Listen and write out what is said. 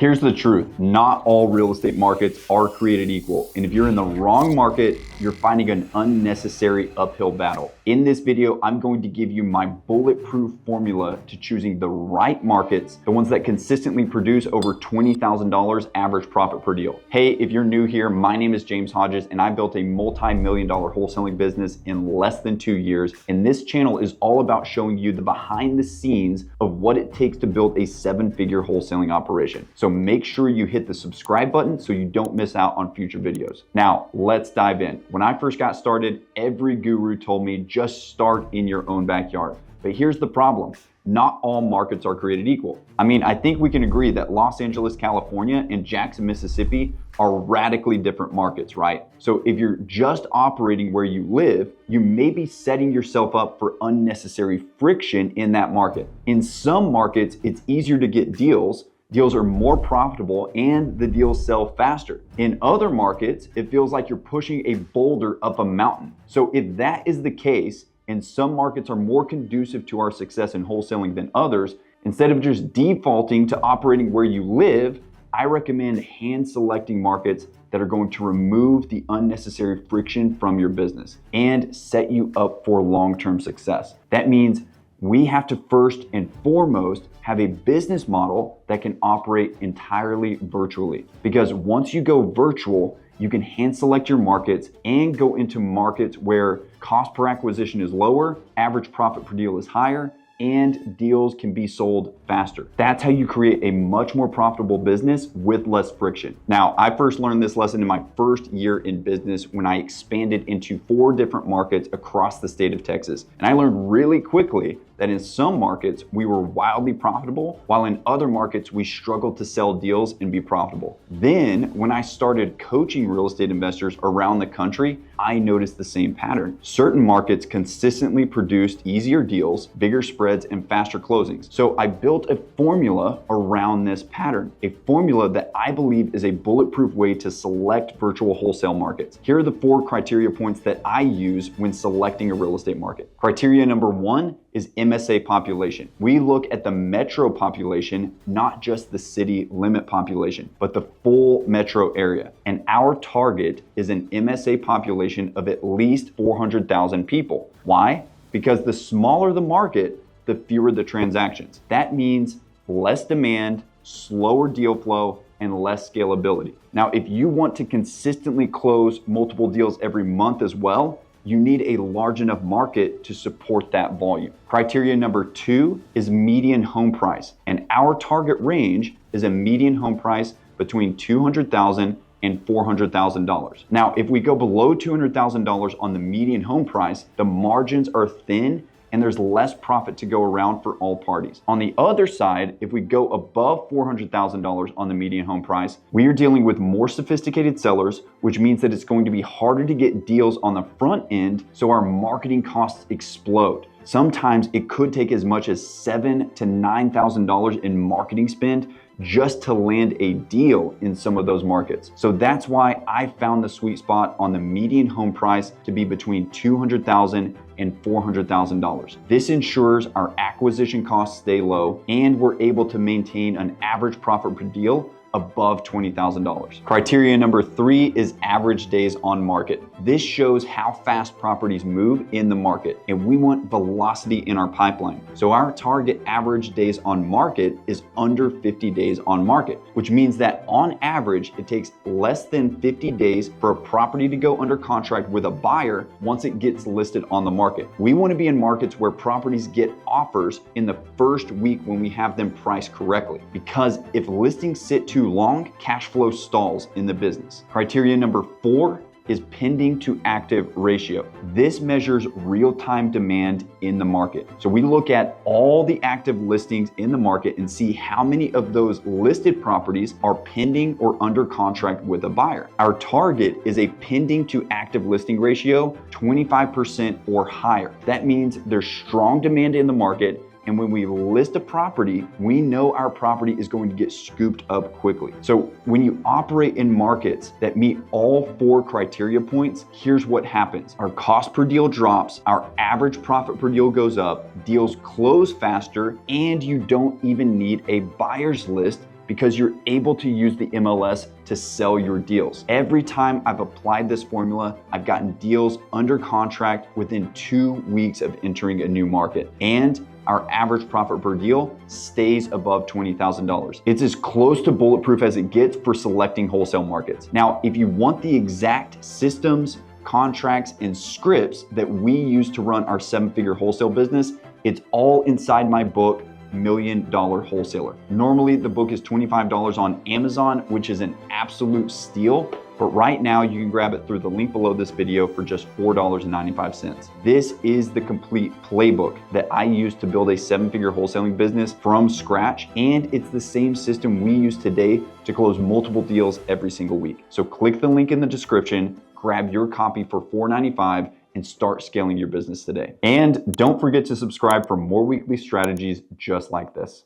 Here's the truth. Not all real estate markets are created equal. And if you're in the wrong market, you're fighting an unnecessary uphill battle. In this video, I'm going to give you my bulletproof formula to choosing the right markets, the ones that consistently produce over $20,000 average profit per deal. Hey, if you're new here, my name is James Hodges, and I built a multi-million dollar wholesaling business in less than 2 years. And this channel is all about showing you the behind the scenes of what it takes to build a 7-figure wholesaling operation. So make sure you hit the subscribe button so you don't miss out on future videos. Now, let's dive in. When I first got started, every guru told me just start in your own backyard. But here's the problem. Not all markets are created equal. I mean, I think we can agree that Los Angeles, California and Jackson, Mississippi are radically different markets, right? So if you're just operating where you live, you may be setting yourself up for unnecessary friction in that market. In some markets, it's easier to get deals. Deals are more profitable and the deals sell faster. In other markets, it feels like you're pushing a boulder up a mountain. So if that is the case, and some markets are more conducive to our success in wholesaling than others, instead of just defaulting to operating where you live, I recommend hand selecting markets that are going to remove the unnecessary friction from your business and set you up for long-term success. That means we have to first and foremost have a business model that can operate entirely virtually. Because once you go virtual, you can hand select your markets and go into markets where cost per acquisition is lower, average profit per deal is higher, and deals can be sold faster. That's how you create a much more profitable business with less friction. Now, I first learned this lesson in my first year in business when I expanded into 4 different markets across the state of Texas. And I learned really quickly that in some markets, we were wildly profitable, while in other markets, we struggled to sell deals and be profitable. Then, when I started coaching real estate investors around the country, I noticed the same pattern. Certain markets consistently produced easier deals, bigger spreads, and faster closings. So I built a formula around this pattern, a formula that I believe is a bulletproof way to select virtual wholesale markets. Here are the 4 criteria points that I use when selecting a real estate market. Criteria number 1 is MSA population. We look at the metro population, not just the city limit population, but the full metro area. And our target is an MSA population of at least 400,000 people. Why? Because the smaller the market, the fewer the transactions. That means less demand, slower deal flow, and less scalability. Now, if you want to consistently close multiple deals every month as well, you need a large enough market to support that volume. Criteria number 2 is median home price. And our target range is a median home price between $200,000 and $400,000. Now, if we go below $200,000 on the median home price, the margins are thin and there's less profit to go around for all parties. On the other side, if we go above $400,000 on the median home price, we are dealing with more sophisticated sellers, which means that it's going to be harder to get deals on the front end, so our marketing costs explode. Sometimes it could take as much as $7,000 to $9,000 in marketing spend just to land a deal in some of those markets. So that's why I found the sweet spot on the median home price to be between $200,000 and $400,000. This ensures our acquisition costs stay low and we're able to maintain an average profit per deal above $20,000. Criteria number 3 is average days on market. This shows how fast properties move in the market, and we want velocity in our pipeline. So our target average days on market is under 50 days on market, which means that on average, it takes less than 50 days for a property to go under contract with a buyer once it gets listed on the market. We want to be in markets where properties get offers in the first week when we have them priced correctly, because if listings sit too long, cash flow stalls in the business. Criteria number 4 is pending to active ratio. This measures real-time demand in the market. So we look at all the active listings in the market and see how many of those listed properties are pending or under contract with a buyer. Our target is a pending to active listing ratio 25% or higher. That means there's strong demand in the market, and when we list a property, we know our property is going to get scooped up quickly. So when you operate in markets that meet all 4 criteria points, here's what happens. Our cost per deal drops, our average profit per deal goes up, deals close faster, and you don't even need a buyer's list because you're able to use the MLS to sell your deals. Every time I've applied this formula, I've gotten deals under contract within 2 weeks of entering a new market. And our average profit per deal stays above $20,000. It's as close to bulletproof as it gets for selecting wholesale markets. Now, if you want the exact systems, contracts, and scripts that we use to run our 7-figure wholesale business, it's all inside my book, Million Dollar Wholesaler. Normally, the book is $25 on Amazon, which is an absolute steal. But right now you can grab it through the link below this video for just $4.95. This is the complete playbook that I use to build a 7-figure wholesaling business from scratch. And it's the same system we use today to close multiple deals every single week. So click the link in the description, grab your copy for $4.95 and start scaling your business today. And don't forget to subscribe for more weekly strategies just like this.